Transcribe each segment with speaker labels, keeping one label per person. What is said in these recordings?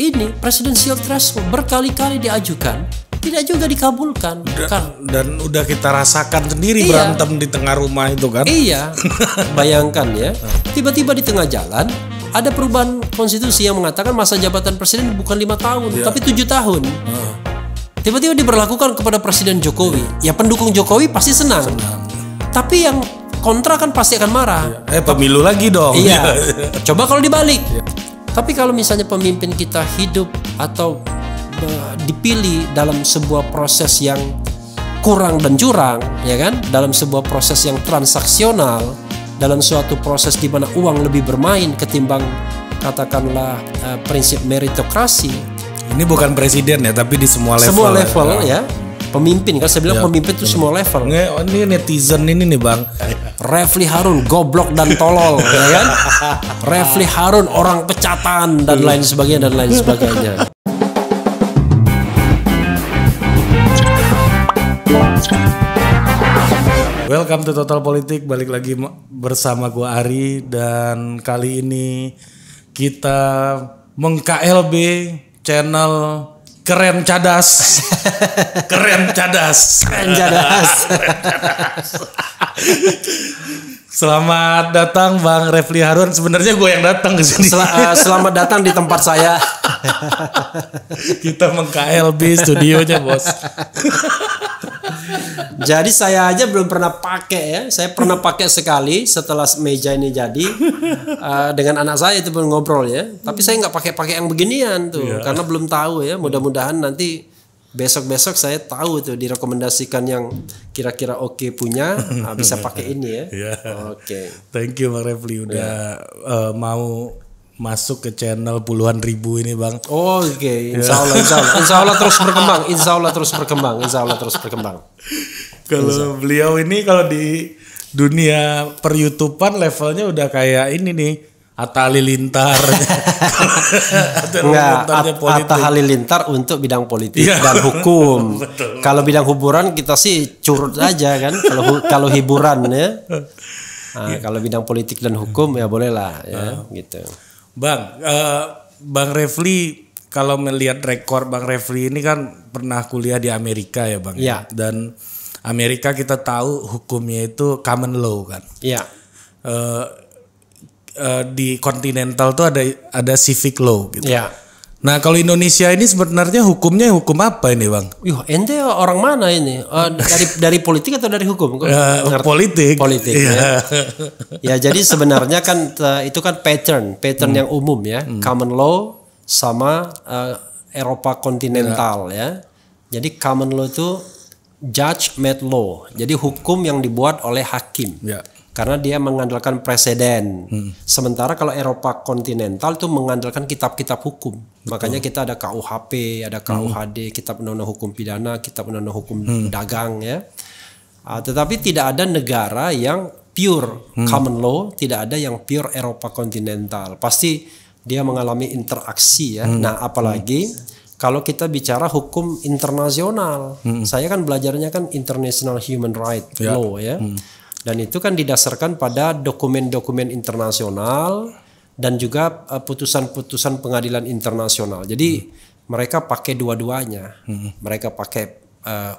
Speaker 1: ini presidensial threshold berkali-kali diajukan, tidak juga dikabulkan.
Speaker 2: Dan udah kita rasakan sendiri berantem di tengah rumah itu kan.
Speaker 1: Iya, bayangkan ya, tiba-tiba di tengah jalan ada perubahan konstitusi yang mengatakan masa jabatan presiden bukan 5 tahun, tapi 7 tahun. Tiba-tiba diberlakukan kepada Presiden Jokowi. Ya pendukung Jokowi pasti senang. Tapi yang kontra kan pasti akan marah.
Speaker 2: Pemilu lagi dong.
Speaker 1: Iya. Coba kalau dibalik. Tapi kalau misalnya pemimpin kita hidup atau dipilih dalam sebuah proses yang kurang dan curang, ya kan? Dalam sebuah proses yang transaksional, dalam suatu proses di mana uang lebih bermain ketimbang katakanlah prinsip meritokrasi.
Speaker 2: Ini bukan presiden ya, tapi di semua level.
Speaker 1: Semua level ya. Pemimpin kan saya bilang pemimpin itu semua level.
Speaker 2: Ini netizen ini nih Bang.
Speaker 1: Refli Harun goblok dan tolol, ya kan? Refli Harun orang pecatan dan lain sebagainya dan lain sebagainya.
Speaker 2: Welcome to Total Politik, balik lagi bersama gua Ari dan kali ini kita meng-KLB channel Keren Cadas. Keren Cadas.
Speaker 1: Keren Cadas.
Speaker 2: Selamat datang Bang Refli Harun. Sebenarnya gue yang datang ke sini.
Speaker 1: Selamat datang di tempat saya.
Speaker 2: Kita meng-KLB studionya, Bos.
Speaker 1: Jadi saya aja belum pernah pakai ya. Saya pernah pakai sekali setelah meja ini jadi dengan anak saya itu ngobrol ya. Tapi saya nggak pakai yang beginian tuh karena belum tahu ya. Mudah-mudahan nanti besok-besok saya tahu tuh direkomendasikan yang kira-kira oke punya bisa pakai ini ya. Oke.
Speaker 2: Thank you Bang Refli udah mau masuk ke channel puluhan ribu ini Bang.
Speaker 1: Oke. Insya Allah terus berkembang. Insya Allah terus berkembang.
Speaker 2: Kalau beliau ini kalau di dunia per-YouTubean levelnya udah kayak ini nih. Atta Halilintar.
Speaker 1: Atta Halilintar untuk bidang politik dan hukum. Kalau bidang hiburan kita sih curut aja kan. Kalau hiburan ya. Kalau bidang politik dan hukum ya bolehlah ya gitu.
Speaker 2: Bang, Bang Refli kalau melihat rekor Bang Refli ini kan pernah kuliah di Amerika ya Bang.
Speaker 1: Iya.
Speaker 2: Dan Amerika kita tahu hukumnya itu common law kan.
Speaker 1: Iya.
Speaker 2: Di continental tuh ada civic law gitu.
Speaker 1: Iya.
Speaker 2: Nah kalau Indonesia ini sebenarnya hukumnya hukum apa ini Bang?
Speaker 1: Ente orang mana ini? Dari politik atau dari hukum?
Speaker 2: Politik.
Speaker 1: Politik. Ya jadi sebenarnya kan itu kan pattern yang umum ya. Common law sama Eropa kontinental ya. Jadi common law itu judge made law. Jadi hukum yang dibuat oleh hakim. Karena dia mengandalkan preseden. Sementara kalau Eropa kontinental itu mengandalkan kitab-kitab hukum. Makanya kita ada KUHP, ada KUHD, Kitab Undang-Undang Hukum Pidana, Kitab Undang-Undang Hukum Dagang ya. Tetapi tidak ada negara yang pure common law, tidak ada yang pure Eropa kontinental. Pasti dia mengalami interaksi ya. Nah, apalagi kalau kita bicara hukum internasional. Saya kan belajarnya kan International Human Rights Law ya. Dan itu kan didasarkan pada dokumen-dokumen internasional dan juga putusan-putusan pengadilan internasional. Jadi mereka pakai dua-duanya. Mereka pakai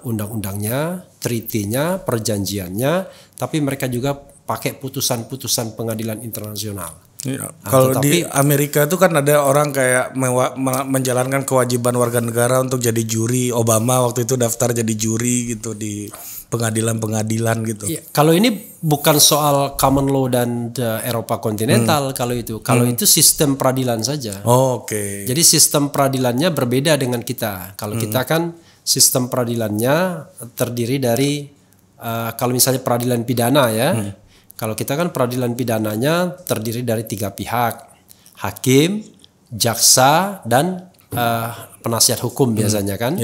Speaker 1: undang-undangnya, treaty-nya, perjanjiannya, tapi mereka juga pakai putusan-putusan pengadilan internasional.
Speaker 2: Kalau di Amerika itu kan ada orang kayak menjalankan kewajiban warga negara untuk jadi juri. Obama waktu itu daftar jadi juri gitu di pengadilan-pengadilan gitu.
Speaker 1: Kalau ini bukan soal common law dan Eropa kontinental kalau itu. Kalau itu sistem peradilan saja.
Speaker 2: Oke.
Speaker 1: Jadi sistem peradilannya berbeda dengan kita. Kalau kita kan sistem peradilannya terdiri dari kalau misalnya peradilan pidana ya. Kalau kita kan peradilan pidananya terdiri dari 3 pihak. Hakim, jaksa, dan penasihat hukum biasanya kan.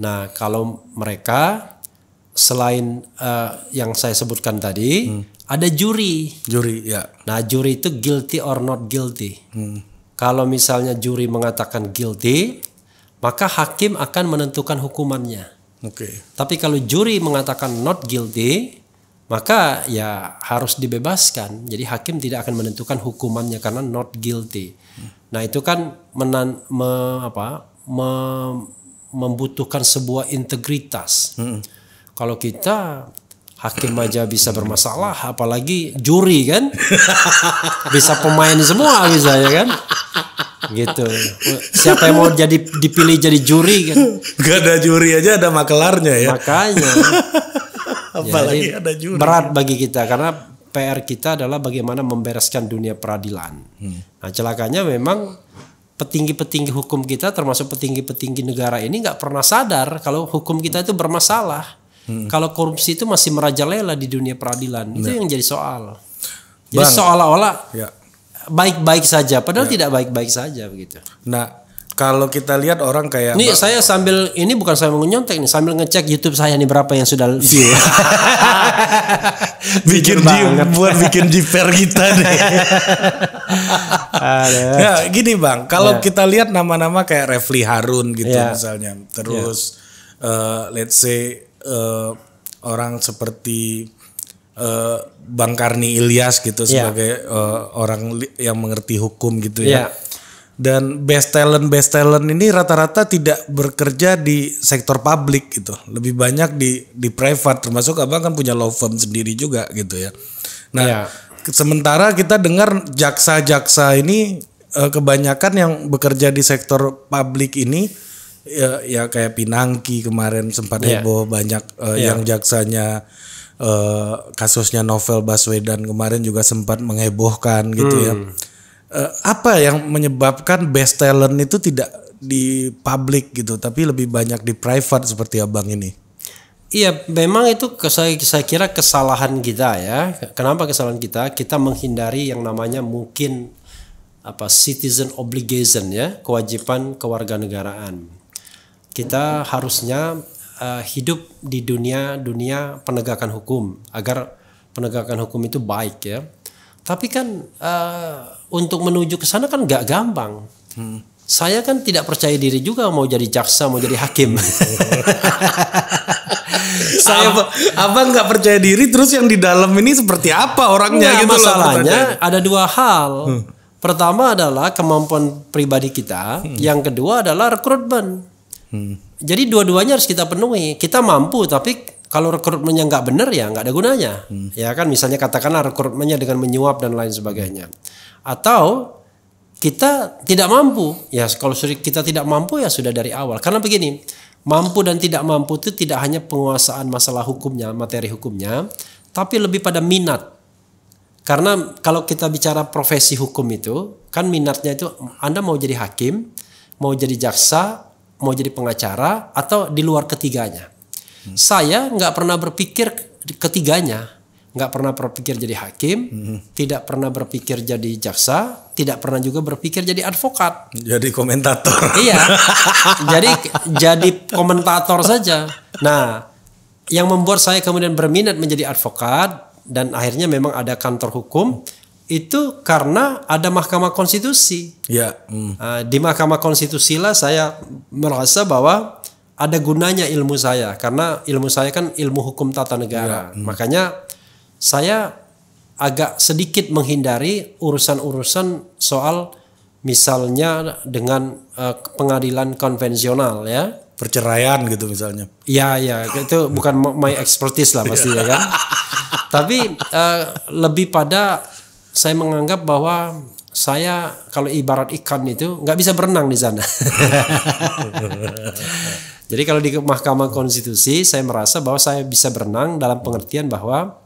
Speaker 1: Nah kalau mereka selain yang saya sebutkan tadi, ada juri. Nah juri itu guilty or not guilty. Kalau misalnya juri mengatakan guilty, maka hakim akan menentukan hukumannya. Tapi kalau juri mengatakan not guilty, maka ya harus dibebaskan. Jadi hakim tidak akan menentukan hukumannya karena not guilty. Nah itu kan membutuhkan sebuah integritas. Kalau kita hakim aja bisa bermasalah, apalagi juri kan, bisa pemain semua bisa ya kan, gitu. Siapa yang mau dipilih jadi juri kan?
Speaker 2: Gak ada juri aja ada makelarnya ya.
Speaker 1: Makanya,
Speaker 2: apalagi ada juri.
Speaker 1: Berat bagi kita karena PR kita adalah bagaimana membereskan dunia peradilan. Nah celakanya memang petinggi-petinggi hukum kita termasuk petinggi-petinggi negara ini nggak pernah sadar kalau hukum kita itu bermasalah. Kalau korupsi itu masih merajalela di dunia peradilan, itu yang jadi soal. Jadi seolah-olah baik-baik saja, padahal tidak baik-baik saja begitu.
Speaker 2: Nah, kalau kita lihat orang kayak
Speaker 1: ini saya sambil ini bukan saya mau nyontek nih, sambil ngecek YouTube saya nih berapa yang sudah view. bikin jiper kita nih.
Speaker 2: Ya, gini Bang, kalau kita lihat nama-nama kayak Refli Harun gitu misalnya, terus let's say orang seperti Bang Karni Ilyas gitu sebagai orang yang mengerti hukum gitu ya. Dan best talent ini rata-rata tidak bekerja di sektor publik gitu. Lebih banyak di private, termasuk Abang kan punya law firm sendiri juga gitu ya. Nah, sementara kita dengar jaksa-jaksa ini kebanyakan yang bekerja di sektor publik ini ya kayak Pinangki kemarin sempat heboh banyak yang jaksanya kasusnya Novel Baswedan kemarin juga sempat menghebohkan gitu ya. Apa yang menyebabkan best talent itu tidak di publik gitu tapi lebih banyak di private seperti Abang ini?
Speaker 1: Iya, memang itu saya kira kesalahan kita ya. Kenapa kesalahan kita? Kita menghindari yang namanya mungkin citizen obligation ya, kewajiban kewarganegaraan. Kita harusnya hidup di dunia penegakan hukum agar penegakan hukum itu baik ya. Tapi kan untuk menuju ke sana kan nggak gampang. Saya kan tidak percaya diri juga mau jadi jaksa, mau jadi hakim.
Speaker 2: Abang nggak percaya diri, terus yang di dalam ini seperti apa orangnya? Gitu
Speaker 1: masalahnya ada dua hal. Pertama adalah kemampuan pribadi kita, yang kedua adalah rekrutmen. Jadi dua-duanya harus kita penuhi. Kita mampu, tapi kalau rekrutmennya nggak benar ya nggak ada gunanya. Ya kan, misalnya katakanlah rekrutmennya dengan menyuap dan lain sebagainya. Atau kita tidak mampu. Ya kalau kita tidak mampu ya sudah dari awal. Karena begini, mampu dan tidak mampu itu tidak hanya penguasaan masalah hukumnya, materi hukumnya, tapi lebih pada minat. Karena kalau kita bicara profesi hukum itu, kan minatnya itu Anda mau jadi hakim, mau jadi jaksa, mau jadi pengacara, atau di luar ketiganya. Saya nggak pernah berpikir ketiganya, nggak pernah berpikir jadi hakim, tidak pernah berpikir jadi jaksa, tidak pernah juga berpikir jadi advokat.
Speaker 2: Jadi komentator.
Speaker 1: Iya, jadi komentator saja. Nah, yang membuat saya kemudian berminat menjadi advokat dan akhirnya memang ada kantor hukum. Itu karena ada Mahkamah Konstitusi.
Speaker 2: Ya.
Speaker 1: Di Mahkamah Konstitusi lah saya merasa bahwa ada gunanya ilmu saya. Karena ilmu saya kan ilmu hukum tata negara. Makanya saya agak sedikit menghindari urusan-urusan soal misalnya dengan pengadilan konvensional ya.
Speaker 2: Perceraian gitu misalnya.
Speaker 1: Ya itu bukan my expertise lah pasti ya kan. Tapi lebih pada saya menganggap bahwa saya kalau ibarat ikan itu nggak bisa berenang di sana. Jadi kalau di Mahkamah Konstitusi saya merasa bahwa saya bisa berenang dalam pengertian bahwa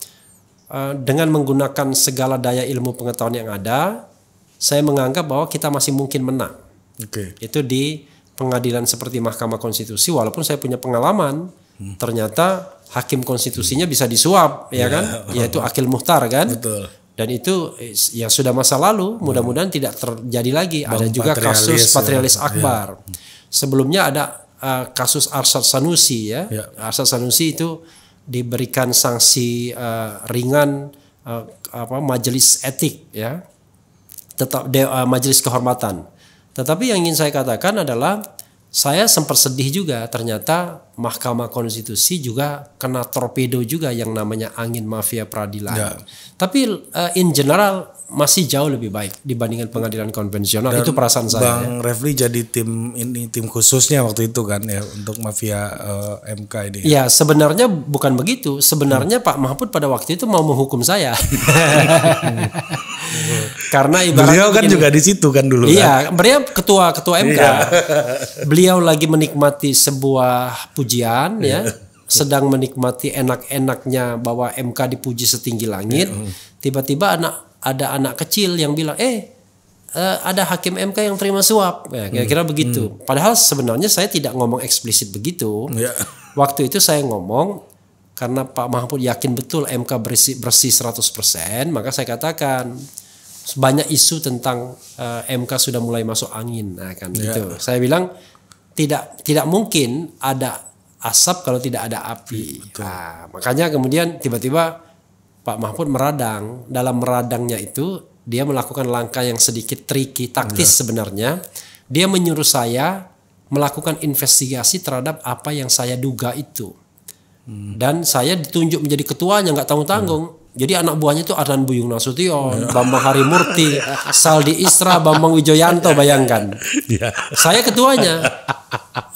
Speaker 1: dengan menggunakan segala daya ilmu pengetahuan yang ada, saya menganggap bahwa kita masih mungkin menang. Itu di pengadilan seperti Mahkamah Konstitusi, walaupun saya punya pengalaman, ternyata hakim konstitusinya bisa disuap, ya kan? Yaitu Akil Muhtar kan?
Speaker 2: Betul.
Speaker 1: Dan itu ya sudah masa lalu, mudah-mudahan tidak terjadi lagi. Ada juga kasus Patrialis Akbar. Sebelumnya ada kasus Arsyad Sanusi ya. Arsyad Sanusi itu diberikan sanksi ringan majelis etik ya. Tetap majelis kehormatan. Tetapi yang ingin saya katakan adalah saya sempat sedih juga ternyata Mahkamah Konstitusi juga kena torpedo juga yang namanya angin mafia peradilan.
Speaker 2: Ya.
Speaker 1: Tapi in general masih jauh lebih baik dibandingkan pengadilan konvensional.
Speaker 2: Dan
Speaker 1: itu perasaan saya.
Speaker 2: Bang Refli jadi tim khususnya waktu itu kan ya untuk mafia MK ini.
Speaker 1: Ya sebenarnya bukan begitu. Sebenarnya Pak Mahfud pada waktu itu mau menghukum saya. Karena
Speaker 2: beliau kan juga di situ kan dulu.
Speaker 1: Iya, beliau ketua MK. Beliau lagi menikmati sebuah pujian ya, sedang menikmati enak-enaknya bahwa MK dipuji setinggi langit. Tiba-tiba ada anak kecil yang bilang, ada hakim MK yang terima suap, ya, kira-kira begitu. Padahal sebenarnya saya tidak ngomong eksplisit begitu. Waktu itu saya ngomong karena Pak Mahfud yakin betul MK bersih 100%, maka saya katakan banyak isu tentang MK sudah mulai masuk angin, nah kan gitu. Saya bilang tidak mungkin ada asap kalau tidak ada api. Nah, makanya kemudian tiba-tiba Pak Mahfud meradang. Dalam meradangnya itu dia melakukan langkah yang sedikit tricky, taktis sebenarnya. Dia menyuruh saya melakukan investigasi terhadap apa yang saya duga itu. Dan saya ditunjuk menjadi ketuanya nggak tanggung-tanggung. Jadi anak buahnya itu Adnan Buyung Nasution, Bambang Harimurti, Saldi Isra, Bambang Wijoyanto, bayangkan. Saya ketuanya.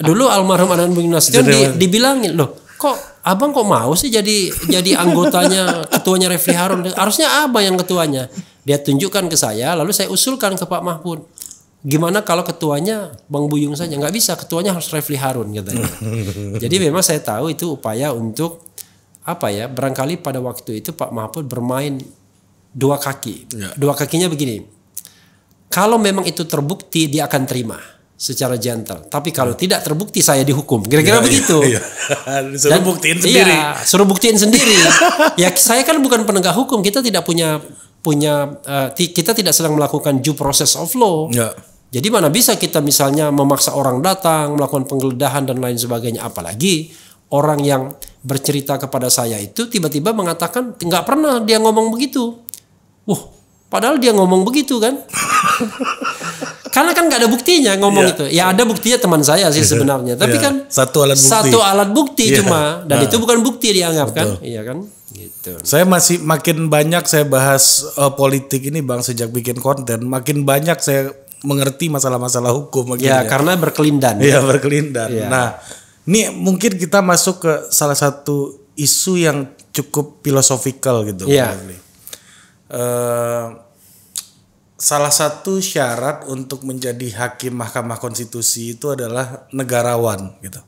Speaker 1: Dulu almarhum Adnan Buyung Nasution dibilangin, loh kok abang kok mau sih jadi anggotanya, ketuanya Refli Harun? Harusnya abang yang ketuanya. Dia tunjukkan ke saya, lalu saya usulkan ke Pak Mahfud. Gimana kalau ketuanya Bang Buyung saja? Nggak bisa, ketuanya harus Refli Harun katanya. Jadi memang saya tahu itu upaya untuk barangkali pada waktu itu Pak Mahfud bermain dua kaki. Dua kakinya begini. Kalau memang itu terbukti dia akan terima secara gentle. Tapi kalau tidak terbukti saya dihukum. Kira-kira begitu.
Speaker 2: Suruh buktiin sendiri.
Speaker 1: Iya, suruh buktiin sendiri. Ya saya kan bukan penegak hukum. Kita tidak kita tidak sedang melakukan due process of law. Jadi mana bisa kita misalnya memaksa orang datang, melakukan penggeledahan dan lain sebagainya. Apalagi orang yang bercerita kepada saya itu tiba-tiba mengatakan nggak pernah dia ngomong begitu. Padahal dia ngomong begitu kan. Karena kan nggak ada buktinya ngomong itu. Ya ada buktinya teman saya sih sebenarnya. Tapi kan satu alat bukti cuma. Dan itu bukan bukti dianggap kan. Iya kan. Gitu.
Speaker 2: Saya masih makin banyak saya bahas politik ini Bang sejak bikin konten. Makin banyak saya mengerti masalah-masalah hukum.
Speaker 1: Ya karena berkelindan.
Speaker 2: Iya berkelindan. Nah ini mungkin kita masuk ke salah satu isu yang cukup filosofikal gitu. Salah satu syarat untuk menjadi hakim Mahkamah Konstitusi itu adalah negarawan gitu.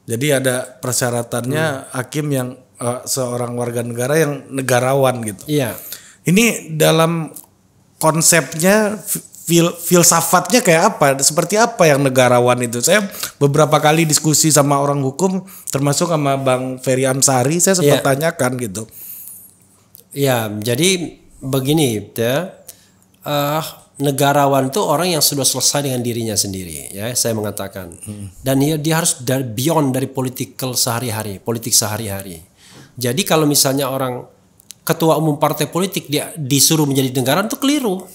Speaker 2: Jadi ada persyaratannya hakim yang seorang warga negara yang negarawan gitu. Ini dalam konsepnya filsafatnya kayak apa? Seperti apa yang negarawan itu? Saya beberapa kali diskusi sama orang hukum, termasuk sama Bang Ferry Amsari, saya sempat tanyakan gitu.
Speaker 1: Ya, jadi begini, negarawan itu orang yang sudah selesai dengan dirinya sendiri, ya saya mengatakan. Dan dia harus beyond dari politik sehari-hari. Jadi kalau misalnya orang ketua umum partai politik dia disuruh menjadi negarawan itu keliru.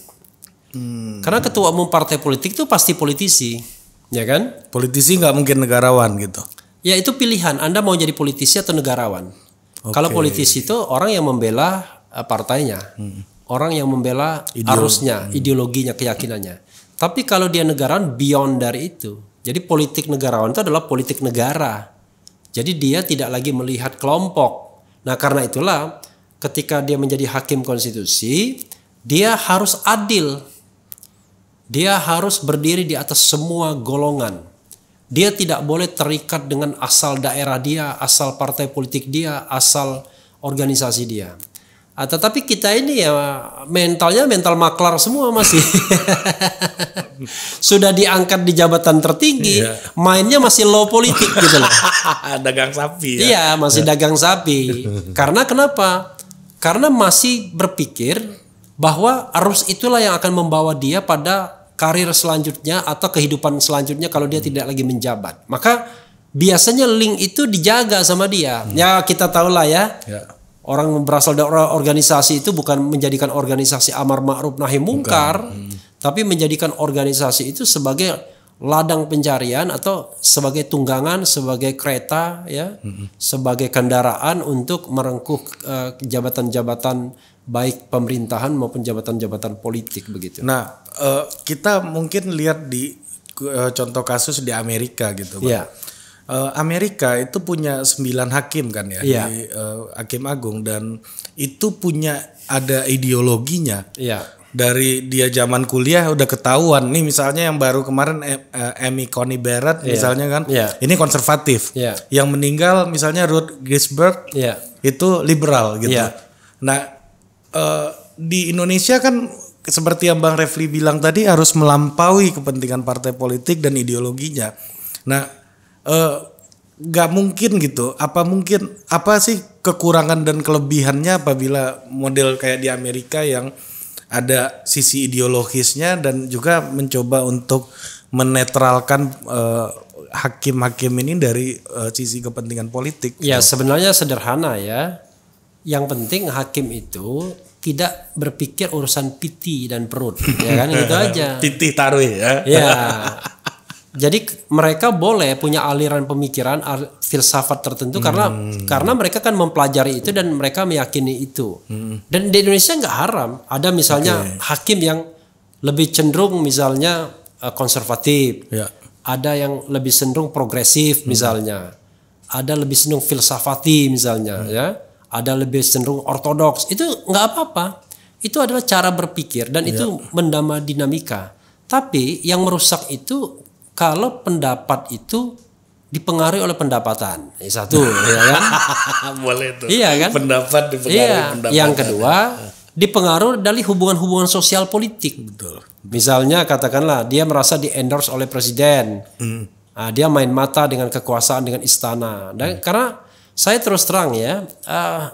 Speaker 1: Karena ketua umum partai politik itu pasti politisi, ya kan?
Speaker 2: Politisi nggak mungkin negarawan gitu.
Speaker 1: Ya itu pilihan. Anda mau jadi politisi atau negarawan? Kalau politisi itu orang yang membela partainya, orang yang membela arusnya, ideologinya, keyakinannya. Tapi kalau dia negarawan beyond dari itu. Jadi politik negarawan itu adalah politik negara. Jadi dia tidak lagi melihat kelompok. Nah karena itulah ketika dia menjadi hakim konstitusi, dia harus adil. Dia harus berdiri di atas semua golongan. Dia tidak boleh terikat dengan asal daerah dia, asal partai politik dia, asal organisasi dia. Tetapi kita ini ya mentalnya mental maklar semua masih. Sudah diangkat di jabatan tertinggi, mainnya masih low politik gitu loh.
Speaker 2: Dagang sapi ya.
Speaker 1: Iya, masih dagang sapi. Karena kenapa? Karena masih berpikir bahwa arus itulah yang akan membawa dia pada karir selanjutnya atau kehidupan selanjutnya kalau dia tidak lagi menjabat. Maka biasanya link itu dijaga sama dia. Ya kita tahulah ya. Orang berasal dari organisasi itu bukan menjadikan organisasi amar ma'ruf nahi mungkar, tapi menjadikan organisasi itu sebagai ladang pencarian atau sebagai tunggangan, sebagai kereta ya, sebagai kendaraan untuk merengkuh jabatan-jabatan baik pemerintahan maupun jabatan-jabatan politik begitu.
Speaker 2: Nah, kita mungkin lihat di contoh kasus di Amerika gitu, Bang.
Speaker 1: Ya.
Speaker 2: Amerika itu punya 9 hakim kan ya, di Hakim Agung, dan itu punya ada ideologinya.
Speaker 1: Iya.
Speaker 2: Dari dia zaman kuliah udah ketahuan nih, misalnya yang baru kemarin Amy Coney Barrett misalnya kan, ini konservatif. Yang meninggal misalnya Ruth Ginsburg itu liberal gitu. Nah, di Indonesia kan seperti yang Bang Refli bilang tadi, harus melampaui kepentingan partai politik dan ideologinya. Nah, nggak mungkin gitu. Apa sih kekurangan dan kelebihannya apabila model kayak di Amerika yang ada sisi ideologisnya dan juga mencoba untuk menetralkan hakim-hakim ini dari sisi kepentingan politik?
Speaker 1: Ya, sebenarnya sederhana ya. Yang penting hakim itu tidak berpikir urusan piti dan perut, ya kan, gitu aja.
Speaker 2: Titih taruh ya.
Speaker 1: Ya. Jadi mereka boleh punya aliran pemikiran, filsafat tertentu karena mereka kan mempelajari itu dan mereka meyakini itu. Dan di Indonesia nggak haram. Ada misalnya hakim yang lebih cenderung misalnya konservatif, ada yang lebih cenderung progresif misalnya, ada lebih cenderung filsafati misalnya, ya, ada lebih cenderung ortodoks. Itu nggak apa-apa. Itu adalah cara berpikir dan itu menambah dinamika. Tapi yang merusak itu kalau pendapat itu dipengaruhi oleh pendapatan, satu, ya kan?
Speaker 2: Boleh tuh.
Speaker 1: Iya kan?
Speaker 2: Pendapat dipengaruhi pendapatan.
Speaker 1: Yang kedua, dipengaruhi dari hubungan-hubungan sosial politik.
Speaker 2: Betul.
Speaker 1: Misalnya katakanlah dia merasa di-endorse oleh presiden, nah, dia main mata dengan kekuasaan, dengan istana. Dan karena saya terus terang ya,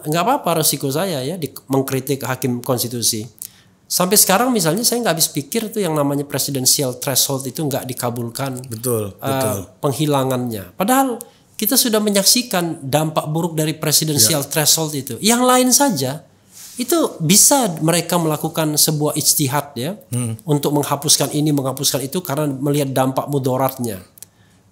Speaker 1: nggak apa-apa resiko saya ya mengkritik hakim konstitusi. Sampai sekarang misalnya saya nggak habis pikir tuh yang namanya presidential threshold itu nggak dikabulkan.
Speaker 2: Betul.
Speaker 1: Penghilangannya. Padahal kita sudah menyaksikan dampak buruk dari presidential threshold itu. Yang lain saja itu bisa mereka melakukan sebuah ijtihad ya untuk menghapuskan ini, menghapuskan itu karena melihat dampak mudaratnya.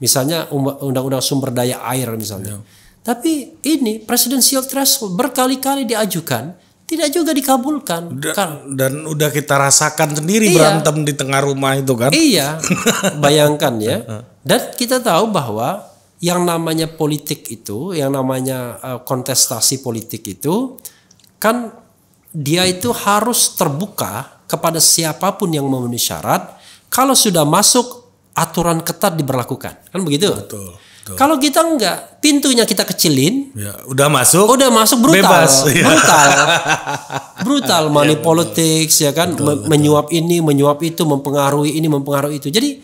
Speaker 1: Misalnya undang-undang sumber daya air misalnya. Tapi ini presidential threshold berkali-kali diajukan, tidak juga dikabulkan.
Speaker 2: Dan udah kita rasakan sendiri berantem di tengah rumah itu kan.
Speaker 1: Iya, bayangkan ya. Dan kita tahu bahwa yang namanya politik itu, yang namanya kontestasi politik itu, kan dia itu harus terbuka kepada siapapun yang memenuhi syarat. Kalau sudah masuk, aturan ketat diberlakukan. Kan begitu?
Speaker 2: Betul.
Speaker 1: Kalau kita enggak, pintunya kita kecilin,
Speaker 2: udah masuk
Speaker 1: brutal,
Speaker 2: bebas,
Speaker 1: brutal money politics ya kan, menyuap ini, menyuap itu, mempengaruhi ini, mempengaruhi itu. Jadi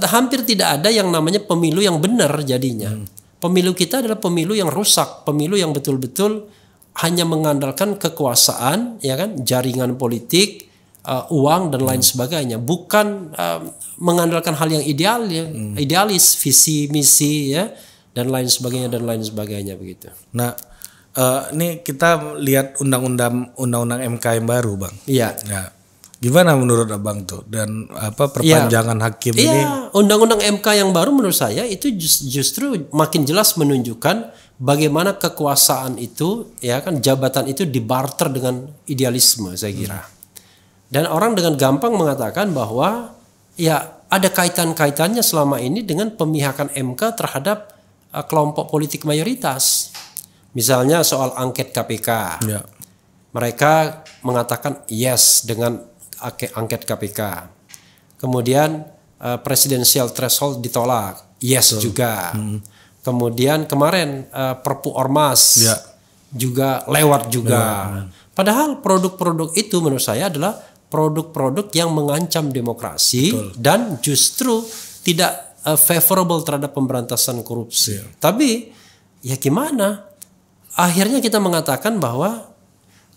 Speaker 1: hampir tidak ada yang namanya pemilu yang benar jadinya. Pemilu kita adalah pemilu yang rusak, pemilu yang betul-betul hanya mengandalkan kekuasaan, ya kan, jaringan politik, uang dan lain sebagainya, bukan mengandalkan hal yang idealis, visi misi ya dan lain sebagainya begitu.
Speaker 2: Nah, ini kita lihat undang-undang MK yang baru, Bang.
Speaker 1: Iya.
Speaker 2: Nah, gimana menurut Abang tuh dan perpanjangan hakim ini?
Speaker 1: Undang-undang MK yang baru menurut saya itu justru makin jelas menunjukkan bagaimana kekuasaan itu, ya kan, jabatan itu dibarter dengan idealisme saya kira. Dan orang dengan gampang mengatakan bahwa ya ada kaitan-kaitannya selama ini dengan pemihakan MK terhadap kelompok politik mayoritas. Misalnya soal angket KPK. Mereka mengatakan yes dengan angket KPK. Kemudian presidensial threshold ditolak. Yes juga. Kemudian kemarin Perpu Ormas juga lewat juga. Padahal produk-produk itu menurut saya adalah produk-produk yang mengancam demokrasi dan justru tidak favorable terhadap pemberantasan korupsi. Tapi ya gimana? Akhirnya kita mengatakan bahwa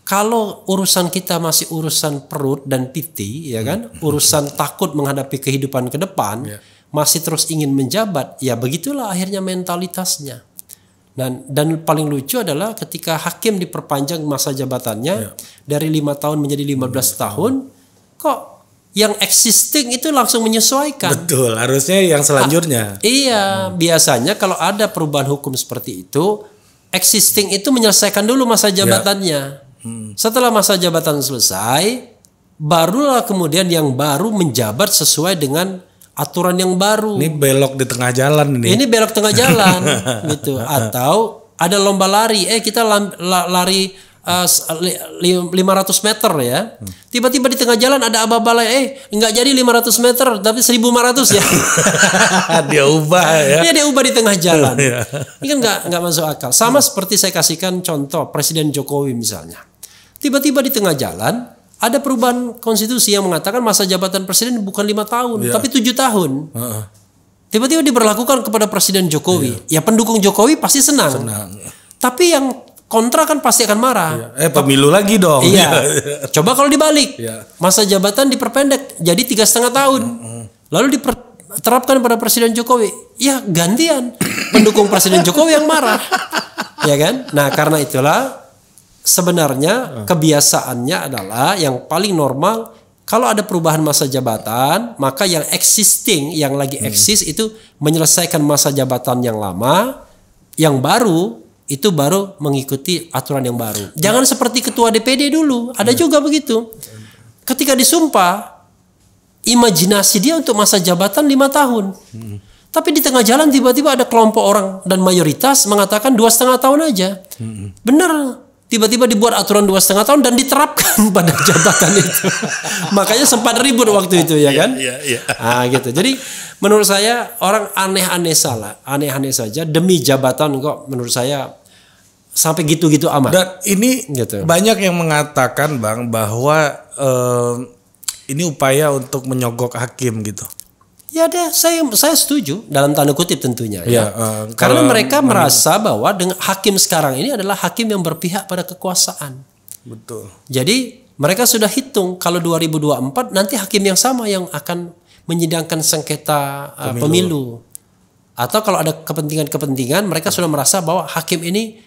Speaker 1: kalau urusan kita masih urusan perut dan piti, ya kan, urusan takut menghadapi kehidupan ke depan, masih terus ingin menjabat, ya begitulah akhirnya mentalitasnya. Dan paling lucu adalah ketika hakim diperpanjang masa jabatannya dari 5 tahun menjadi 15 tahun, kok yang existing itu langsung menyesuaikan.
Speaker 2: Betul, harusnya yang selanjutnya.
Speaker 1: Iya, biasanya kalau ada perubahan hukum seperti itu, existing itu menyelesaikan dulu masa jabatannya. Setelah masa jabatan selesai, barulah kemudian yang baru menjabat sesuai dengan aturan yang baru.
Speaker 2: Ini belok di tengah jalan ini.
Speaker 1: Ini belok tengah jalan gitu. Atau ada lomba lari, kita lari 500 meter ya. Tiba-tiba di tengah jalan ada aba-aba nggak jadi 500 meter tapi 1.500 ya.
Speaker 2: Dia ubah ya.
Speaker 1: Dia ubah di tengah jalan. Ini kan nggak masuk akal. Sama seperti saya kasihkan contoh Presiden Jokowi misalnya. Tiba-tiba di tengah jalan ada perubahan konstitusi yang mengatakan masa jabatan presiden bukan 5 tahun tapi 7 tahun. Tiba-tiba diberlakukan kepada Presiden Jokowi. Ya pendukung Jokowi pasti senang. Tapi yang kontra kan pasti akan marah.
Speaker 2: Pemilu lagi dong.
Speaker 1: Iya. Coba kalau dibalik, masa jabatan diperpendek jadi 3,5 tahun. Lalu diterapkan pada Presiden Jokowi. Ya gantian pendukung Presiden Jokowi yang marah. Ya kan? Nah karena itulah sebenarnya kebiasaannya adalah yang paling normal kalau ada perubahan masa jabatan, maka yang existing, yang lagi eksis itu menyelesaikan masa jabatan yang lama, yang baru itu baru mengikuti aturan yang baru. Jangan seperti ketua DPD dulu, ada juga begitu. Ketika disumpah, imajinasi dia untuk masa jabatan 5 tahun. Tapi di tengah jalan tiba-tiba ada kelompok orang dan mayoritas mengatakan 2,5 tahun aja. Benar. Tiba-tiba dibuat aturan 2,5 tahun dan diterapkan pada jabatan itu. Makanya sempat ribut waktu itu ya kan. Gitu. Jadi menurut saya orang aneh-aneh saja demi jabatan kok menurut saya sampai gitu-gitu amat.
Speaker 2: Dan ini gitu. Banyak yang mengatakan Bang bahwa ini upaya untuk menyogok hakim gitu.
Speaker 1: Ya deh, saya setuju dalam tanda kutip tentunya. Karena mereka merasa bahwa dengan hakim sekarang ini adalah hakim yang berpihak pada kekuasaan.
Speaker 2: Betul.
Speaker 1: Jadi mereka sudah hitung kalau 2024 nanti hakim yang sama yang akan menyidangkan sengketa pemilu. Atau kalau ada kepentingan-kepentingan, mereka sudah merasa bahwa hakim ini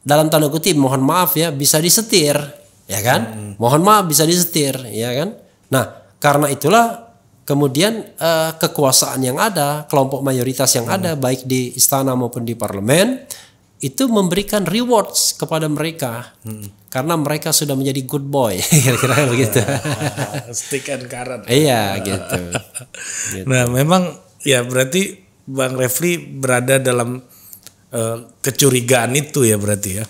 Speaker 1: dalam tanda kutip mohon maaf ya bisa disetir, ya kan? Mohon maaf bisa disetir, ya kan? Nah, karena itulah kemudian kekuasaan yang ada, kelompok mayoritas yang ada baik di istana maupun di parlemen itu memberikan rewards kepada mereka karena mereka sudah menjadi good boy, kira-kira begitu.
Speaker 2: Stick and carrot.
Speaker 1: Iya gitu.
Speaker 2: Nah memang ya berarti Bang Refli berada dalam kecurigaan itu ya berarti ya.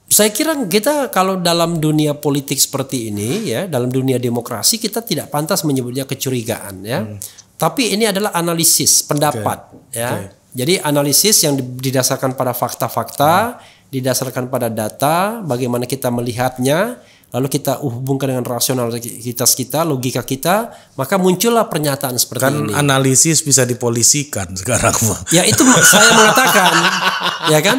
Speaker 1: Saya kira kita kalau dalam dunia politik seperti ini ya, dalam dunia demokrasi kita tidak pantas menyebutnya kecurigaan ya. Tapi ini adalah analisis pendapat ya. Jadi analisis yang didasarkan pada fakta-fakta, didasarkan pada data, bagaimana kita melihatnya, lalu kita hubungkan dengan rasionalitas kita, logika kita, maka muncullah pernyataan seperti ini.
Speaker 2: Kan analisis bisa dipolisikan sekarang.
Speaker 1: Ya itu saya mengatakan, ya kan?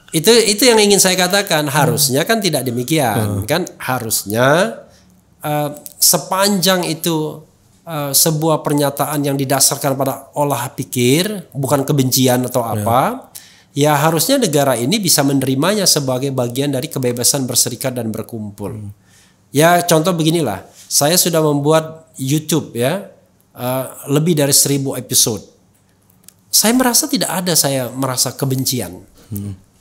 Speaker 1: Itu yang ingin saya katakan. Harusnya kan tidak demikian, kan? Harusnya sepanjang itu sebuah pernyataan yang didasarkan pada olah pikir, bukan kebencian atau apa, ya harusnya negara ini bisa menerimanya sebagai bagian dari kebebasan berserikat dan berkumpul. Ya contoh beginilah, saya sudah membuat YouTube ya lebih dari 1.000 episode. Saya merasa kebencian.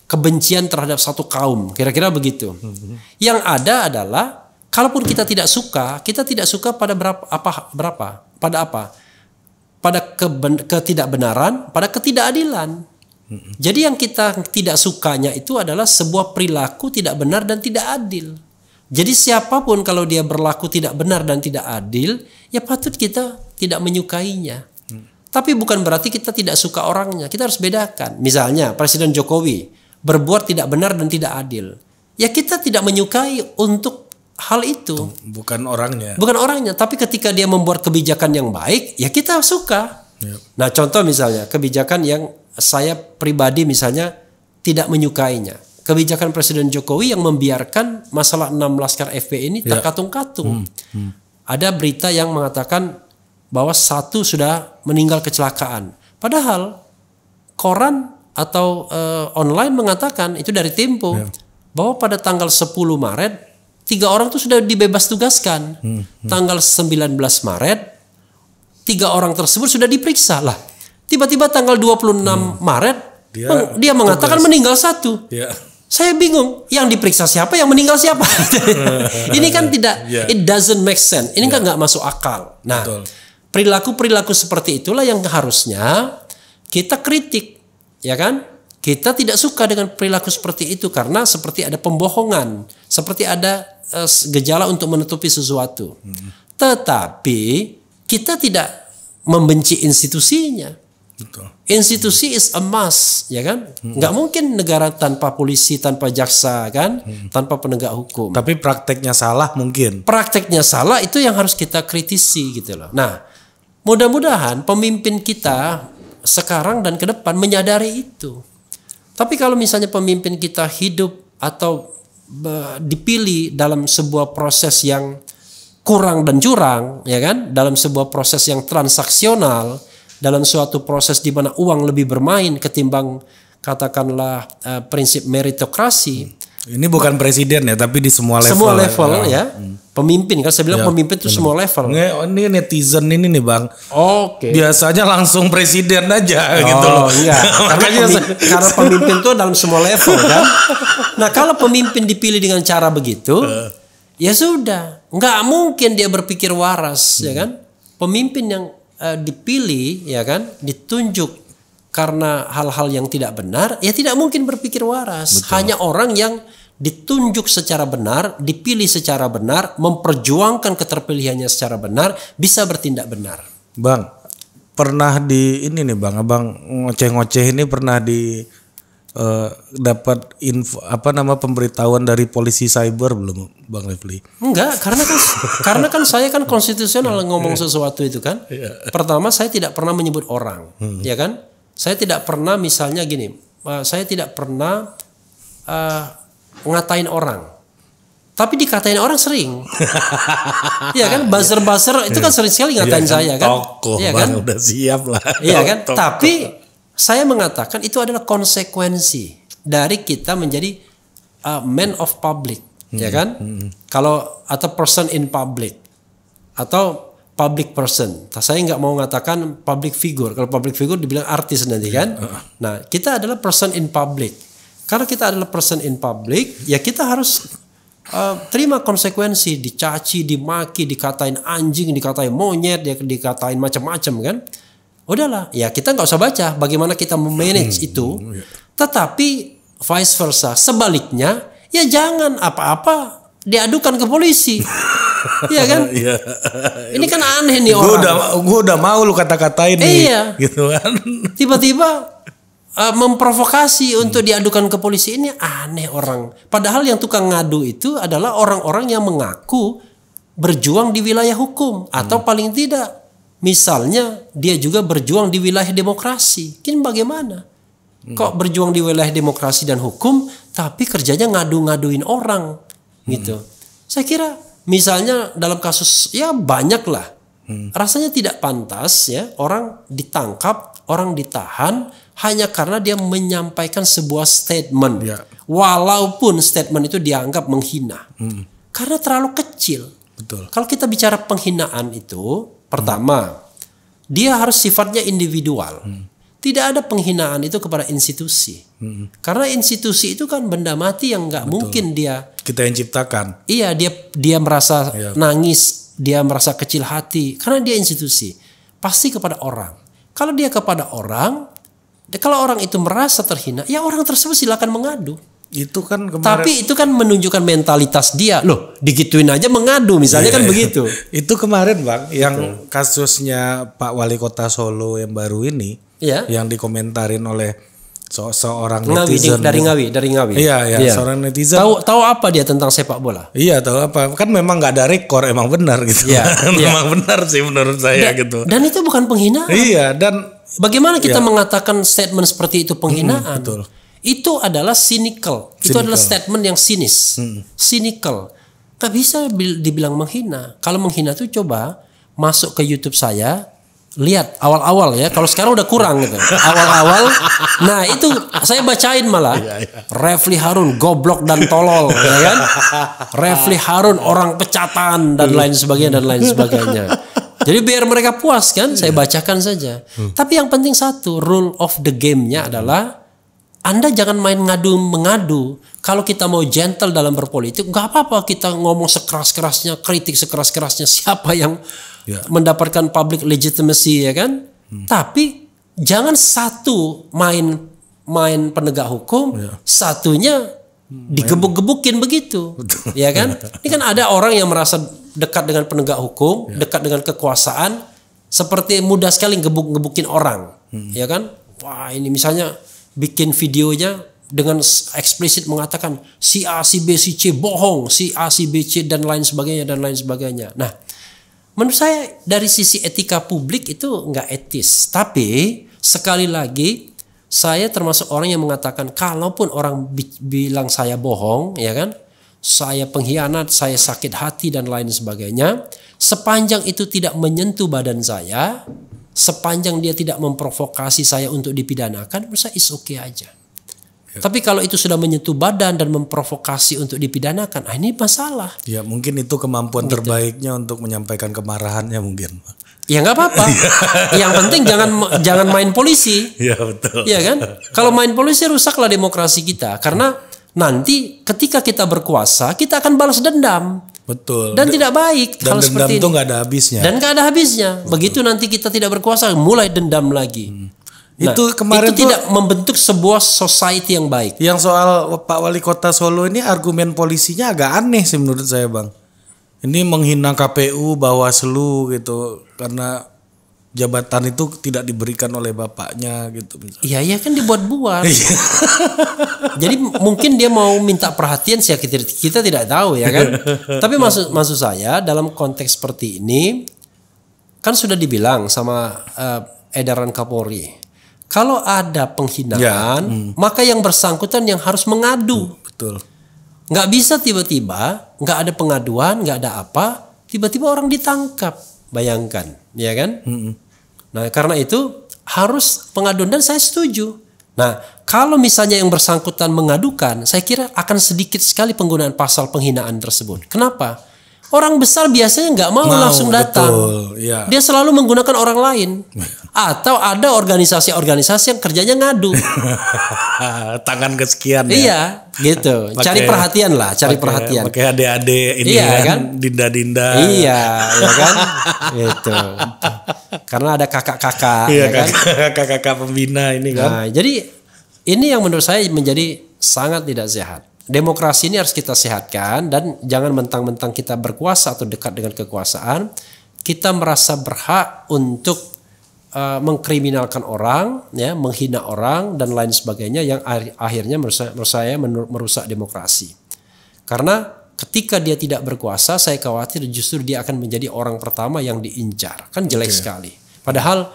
Speaker 1: Kebencian terhadap satu kaum, kira-kira begitu. Yang ada adalah kalaupun kita tidak suka pada pada apa? Pada ketidakbenaran, pada ketidakadilan. Jadi yang kita tidak sukanya itu adalah sebuah perilaku tidak benar dan tidak adil. Jadi siapapun kalau dia berlaku tidak benar dan tidak adil, ya patut kita tidak menyukainya. Tapi bukan berarti kita tidak suka orangnya. Kita harus bedakan. Misalnya Presiden Jokowi berbuat tidak benar dan tidak adil. Ya kita tidak menyukai untuk hal itu.
Speaker 2: Bukan orangnya.
Speaker 1: Bukan orangnya, tapi ketika dia membuat kebijakan yang baik, ya kita suka. Nah contoh misalnya kebijakan yang saya pribadi misalnya tidak menyukainya. Kebijakan Presiden Jokowi yang membiarkan masalah 6 laskar FPI ini terkatung-katung. Ada berita yang mengatakan bahwa 1 sudah meninggal kecelakaan. Padahal koran atau online mengatakan itu dari Tempo bahwa pada tanggal 10 Maret 3 orang tuh sudah dibebas tugaskan. Tanggal 19 Maret 3 orang tersebut sudah diperiksa lah. Tiba-tiba tanggal 26 Maret dia mengatakan meninggal 1.
Speaker 2: Ya.
Speaker 1: Saya bingung, yang diperiksa siapa, yang meninggal siapa? Ini kan tidak, it doesn't make sense. Ini kan nggak masuk akal. Nah, perilaku-perilaku seperti itulah yang harusnya kita kritik, ya kan? Kita tidak suka dengan perilaku seperti itu karena seperti ada pembohongan, seperti ada gejala untuk menutupi sesuatu. Tetapi kita tidak membenci institusinya.
Speaker 2: Betul.
Speaker 1: Institusi is a must, ya kan? Nggak mungkin negara tanpa polisi, tanpa jaksa, kan? Tanpa penegak hukum.
Speaker 2: Tapi prakteknya salah mungkin.
Speaker 1: Prakteknya salah itu yang harus kita kritisi gitu loh. Nah, mudah-mudahan pemimpin kita sekarang dan ke depan menyadari itu. Tapi kalau misalnya pemimpin kita hidup atau dipilih dalam sebuah proses yang kurang dan curang, ya kan? Dalam sebuah proses yang transaksional, dalam suatu proses di mana uang lebih bermain ketimbang katakanlah prinsip meritokrasi.
Speaker 2: Ini bukan presiden ya, tapi di semua level.
Speaker 1: Semua level ya. Pemimpin kan saya bilang pemimpin itu semua level.
Speaker 2: Ini netizen ini nih Bang.
Speaker 1: Oke.
Speaker 2: Biasanya langsung presiden aja gitu loh.
Speaker 1: Enggak. Karena pemimpin itu dalam semua level kan. Nah, kalau pemimpin dipilih dengan cara begitu, ya sudah, nggak mungkin dia berpikir waras, ya kan? Pemimpin yang dipilih, ya kan, ditunjuk karena hal-hal yang tidak benar, ya tidak mungkin berpikir waras. Betul. Hanya orang yang ditunjuk secara benar, dipilih secara benar, memperjuangkan keterpilihannya secara benar, bisa bertindak benar.
Speaker 2: Bang, pernah di ini nih Bang, Abang ngoceh-ngoceh ini pernah di dapat info pemberitahuan dari polisi cyber belum Bang Refli?
Speaker 1: Enggak, karena kan saya kan konstitusional ngomong sesuatu itu kan. Pertama, saya tidak pernah menyebut orang, ya kan? Saya tidak pernah misalnya gini, saya tidak pernah ngatain orang. Tapi dikatain orang sering. Iya kan? Buzzer-buzzer itu kan sering sekali ngatain saya kan.
Speaker 2: Tokoh, iya kan? Udah siap lah.
Speaker 1: Iya kan? Tapi saya mengatakan itu adalah konsekuensi dari kita menjadi man of public, ya kan? Kalau atau person in public atau public person. Saya nggak mau mengatakan public figure. Kalau public figure dibilang artis nanti kan. Nah, kita adalah person in public. Karena kita adalah person in public, ya kita harus terima konsekuensi, dicaci, dimaki, dikatain anjing, dikatain monyet, dikatain macam-macam kan. Udahlah, ya kita nggak usah baca bagaimana kita memanage itu. Tetapi vice versa, sebaliknya, ya jangan apa-apa diadukan ke polisi. Iya kan? Ini kan aneh nih orang.
Speaker 2: Gue udah mau lu kata-katain nih.
Speaker 1: Iya.
Speaker 2: Gitu kan.
Speaker 1: Tiba-tiba memprovokasi untuk diadukan ke polisi, ini aneh orang. Padahal yang tukang ngadu itu adalah orang-orang yang mengaku berjuang di wilayah hukum atau paling tidak misalnya dia juga berjuang di wilayah demokrasi. Kini bagaimana? Kok berjuang di wilayah demokrasi dan hukum tapi kerjanya ngadu-ngaduin orang gitu. Saya kira misalnya dalam kasus ya banyak lah. Rasanya tidak pantas ya orang ditangkap, orang ditahan hanya karena dia menyampaikan sebuah statement. Walaupun statement itu dianggap menghina. Karena terlalu kecil.
Speaker 2: Betul.
Speaker 1: Kalau kita bicara penghinaan itu, pertama, dia harus sifatnya individual. Tidak ada penghinaan itu kepada institusi. Karena institusi itu kan benda mati yang nggak mungkin dia.
Speaker 2: Kita yang ciptakan.
Speaker 1: Iya, dia merasa nangis, dia merasa kecil hati. Karena dia institusi. Pasti kepada orang. Kalau dia kepada orang, kalau orang itu merasa terhina, ya orang tersebut silakan mengadu.
Speaker 2: Itu kan kemarin.
Speaker 1: Tapi itu kan menunjukkan mentalitas dia. Loh, digituin aja mengadu misalnya kan begitu.
Speaker 2: Itu kemarin Bang, yang kasusnya Pak Wali Kota Solo yang baru ini, yang dikomentarin oleh seorang netizen.
Speaker 1: Dari Ngawi.
Speaker 2: Iya, seorang netizen.
Speaker 1: Tahu apa dia tentang sepak bola?
Speaker 2: Iya, tahu apa. Kan memang nggak ada rekor, emang benar gitu. Memang benar sih menurut saya gitu.
Speaker 1: Dan itu bukan penghinaan.
Speaker 2: Iya, dan
Speaker 1: bagaimana kita mengatakan statement seperti itu penghinaan?
Speaker 2: Betul.
Speaker 1: Itu adalah cynical. Itu adalah statement yang sinis. Cynical. Gak bisa dibilang menghina. Kalau menghina tuh coba masuk ke YouTube saya, lihat awal-awal ya, kalau sekarang udah kurang gitu. Awal-awal, nah itu saya bacain malah. Refli Harun goblok dan tolol, ya kan? Refli Harun orang pecatan dan lain sebagainya. Jadi biar mereka puas kan, saya bacakan saja. Tapi yang penting satu, rule of the game-nya adalah Anda jangan main ngadu-mengadu. Kalau kita mau gentle dalam berpolitik, nggak apa-apa kita ngomong sekeras-kerasnya, kritik sekeras-kerasnya. Siapa yang mendapatkan public legitimacy ya kan? Tapi jangan satu main penegak hukum, satunya digebuk-gebukin begitu, ya kan? Ini kan ada orang yang merasa dekat dengan penegak hukum, dekat dengan kekuasaan, seperti mudah sekali gebuk-gebukin orang, ya kan? Wah ini misalnya bikin videonya dengan eksplisit mengatakan si A, si B, si C bohong, si A, si B, C dan lain sebagainya. Nah, menurut saya dari sisi etika publik itu nggak etis. Tapi sekali lagi saya termasuk orang yang mengatakan kalaupun orang bilang saya bohong, ya kan, saya pengkhianat, saya sakit hati dan lain sebagainya, sepanjang itu tidak menyentuh badan saya, sepanjang dia tidak memprovokasi saya untuk dipidanakan, menurut saya is okay aja. Tapi kalau itu sudah menyentuh badan dan memprovokasi untuk dipidanakan, ini masalah.
Speaker 2: Ya mungkin itu kemampuan terbaiknya untuk menyampaikan kemarahannya mungkin.
Speaker 1: Ya nggak apa-apa. Yang penting jangan main polisi.
Speaker 2: Ya betul.
Speaker 1: Iya kan? Kalau main polisi rusaklah demokrasi kita. Karena nanti ketika kita berkuasa kita akan balas dendam.
Speaker 2: Betul.
Speaker 1: Dan tidak baik.
Speaker 2: Dan
Speaker 1: kalau
Speaker 2: dendam
Speaker 1: seperti
Speaker 2: itu nggak ada habisnya.
Speaker 1: Dan nggak ada habisnya. Betul. Begitu nanti kita tidak berkuasa mulai dendam lagi. Nah,
Speaker 2: itu kemarin
Speaker 1: itu tidak membentuk sebuah society yang baik.
Speaker 2: Yang soal Pak Wali Kota Solo ini argumen polisinya agak aneh sih menurut saya Bang. Ini menghina KPU, Bawaslu gitu karena jabatan itu tidak diberikan oleh bapaknya gitu.
Speaker 1: Iya kan dibuat-buat. Jadi mungkin dia mau minta perhatian sih kita tidak tahu ya kan. Tapi maksud saya dalam konteks seperti ini kan sudah dibilang sama edaran Kapolri. Kalau ada penghinaan, maka yang bersangkutan yang harus mengadu.
Speaker 2: Betul. Nggak
Speaker 1: bisa tiba-tiba, nggak ada pengaduan, nggak ada apa, tiba-tiba orang ditangkap. Bayangkan, ya kan? Nah, karena itu harus pengaduan dan saya setuju. Nah, kalau misalnya yang bersangkutan mengadukan, saya kira akan sedikit sekali penggunaan pasal penghinaan tersebut. Kenapa? Orang besar biasanya nggak mau langsung datang.
Speaker 2: Betul, ya.
Speaker 1: Dia selalu menggunakan orang lain. Atau ada organisasi-organisasi yang kerjanya ngadu.
Speaker 2: Tangan kesekian ya.
Speaker 1: Iya, gitu. Cari perhatian lah, perhatian.
Speaker 2: Pakai adik-adik ini kan, dinda-dinda.
Speaker 1: Iya, ya kan? Gitu. Karena ada kakak-kakak, ya kan?
Speaker 2: Kakak-kakak pembina ini kan.
Speaker 1: Nah, jadi ini yang menurut saya menjadi sangat tidak sehat. Demokrasi ini harus kita sehatkan dan jangan mentang-mentang kita berkuasa atau dekat dengan kekuasaan, kita merasa berhak untuk mengkriminalkan orang, ya, menghina orang dan lain sebagainya yang akhirnya menurut saya merusak demokrasi. Karena ketika dia tidak berkuasa, saya khawatir justru dia akan menjadi orang pertama yang diincar. Kan jelek sekali. Padahal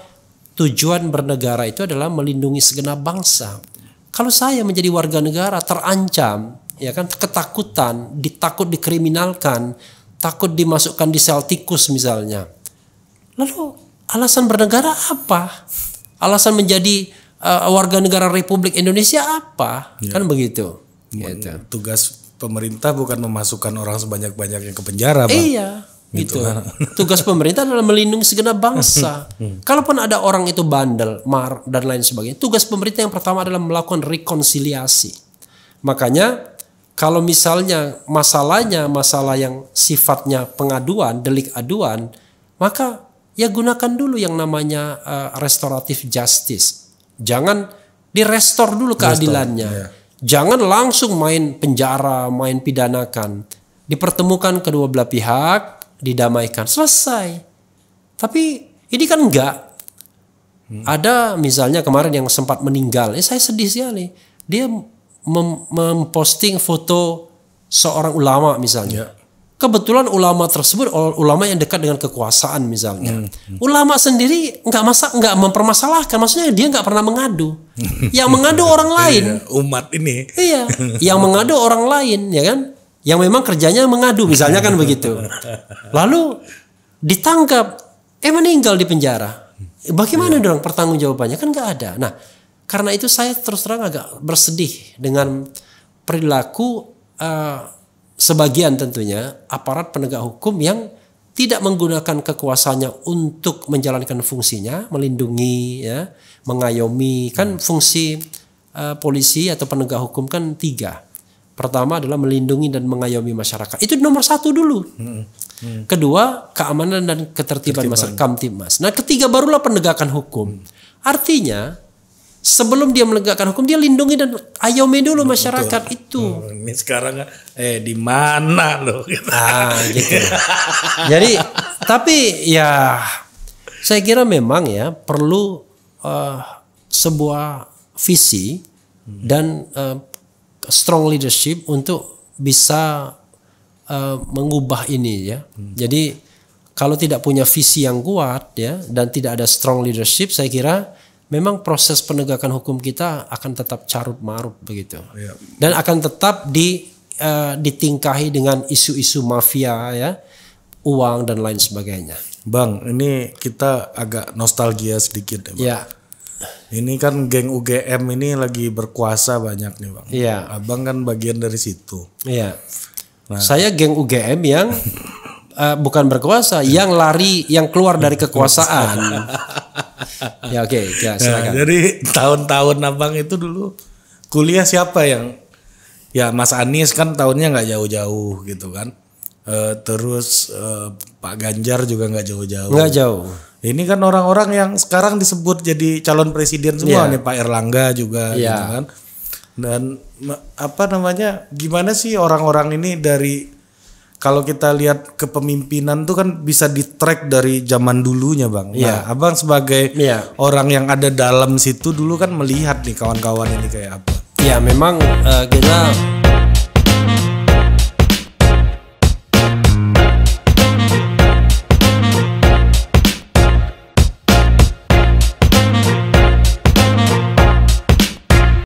Speaker 1: tujuan bernegara itu adalah melindungi segenap bangsa. Kalau saya menjadi warga negara terancam, ya kan, ketakutan, takut dikriminalkan, takut dimasukkan di sel tikus misalnya. Lalu alasan bernegara apa? Alasan menjadi warga negara Republik Indonesia apa? Ya. Kan begitu. Gitu.
Speaker 2: Tugas pemerintah bukan memasukkan orang sebanyak-banyaknya ke penjara, Bang.
Speaker 1: Iya, gitu. Tugas pemerintah adalah melindungi segenap bangsa. Kalaupun ada orang itu bandel, mar dan lain sebagainya, tugas pemerintah yang pertama adalah melakukan rekonsiliasi. Makanya kalau misalnya masalahnya masalah yang sifatnya pengaduan, delik aduan, maka ya gunakan dulu yang namanya restoratif justice. Jangan direstor dulu keadilannya. Yeah. Jangan langsung main penjara, main pidanakan. Dipertemukan kedua belah pihak, didamaikan, selesai. Tapi ini kan enggak. Ada misalnya kemarin yang sempat meninggal, saya sedih sekali. Dia memposting foto seorang ulama misalnya. Yeah. Kebetulan ulama tersebut ulama yang dekat dengan kekuasaan misalnya. Ulama sendiri nggak mempermasalahkan, maksudnya dia nggak pernah mengadu. Yang mengadu orang lain.
Speaker 2: Umat ini.
Speaker 1: Iya, yang mengadu orang lain, ya kan? Yang memang kerjanya mengadu misalnya kan begitu. Lalu ditangkap, meninggal di penjara. Bagaimana dong pertanggungjawabannya? Kan nggak ada. Nah, karena itu saya terus terang agak bersedih dengan perilaku sebagian tentunya aparat penegak hukum yang tidak menggunakan kekuasaannya untuk menjalankan fungsinya, melindungi, ya, mengayomi. Kan fungsi polisi atau penegak hukum kan 3. Pertama adalah melindungi dan mengayomi masyarakat. Itu nomor 1 dulu. Kedua, keamanan dan ketertiban masyarakat, Kamtibmas. Nah, ketiga barulah penegakan hukum. Artinya, sebelum dia menegakkan hukum, dia lindungi dan ayomi dulu masyarakat itu.
Speaker 2: Ini sekarang di mana loh?
Speaker 1: Gitu. Jadi, tapi ya, saya kira memang ya perlu sebuah visi dan strong leadership untuk bisa mengubah ini ya. Jadi kalau tidak punya visi yang kuat ya dan tidak ada strong leadership, saya kira memang proses penegakan hukum kita akan tetap carut marut begitu. Ya. Dan akan tetap ditingkahi dengan isu-isu mafia ya, uang dan lain sebagainya.
Speaker 2: Bang, ini kita agak nostalgia sedikit ya, Bang.
Speaker 1: Ya.
Speaker 2: Ini kan geng UGM ini lagi berkuasa banyak nih, Bang.
Speaker 1: Iya.
Speaker 2: Abang kan bagian dari situ.
Speaker 1: Iya. Nah. Saya geng UGM yang bukan berkuasa, yang lari, yang keluar dari kekuasaan. Ya oke, ya silakan.
Speaker 2: Nah, jadi tahun-tahun abang itu dulu kuliah siapa yang, ya Mas Anies kan tahunnya nggak jauh-jauh gitu kan. Terus Pak Ganjar juga nggak jauh-jauh.
Speaker 1: Nggak jauh.
Speaker 2: Ini kan orang-orang yang sekarang disebut jadi calon presiden semua nih, Pak Erlangga juga gitu kan. Dan apa namanya, gimana sih orang-orang ini dari, kalau kita lihat kepemimpinan tuh kan bisa di-track dari zaman dulunya, Bang. Nah, Abang sebagai orang yang ada dalam situ dulu kan melihat nih kawan-kawan ini kayak apa.
Speaker 1: Ya memang kita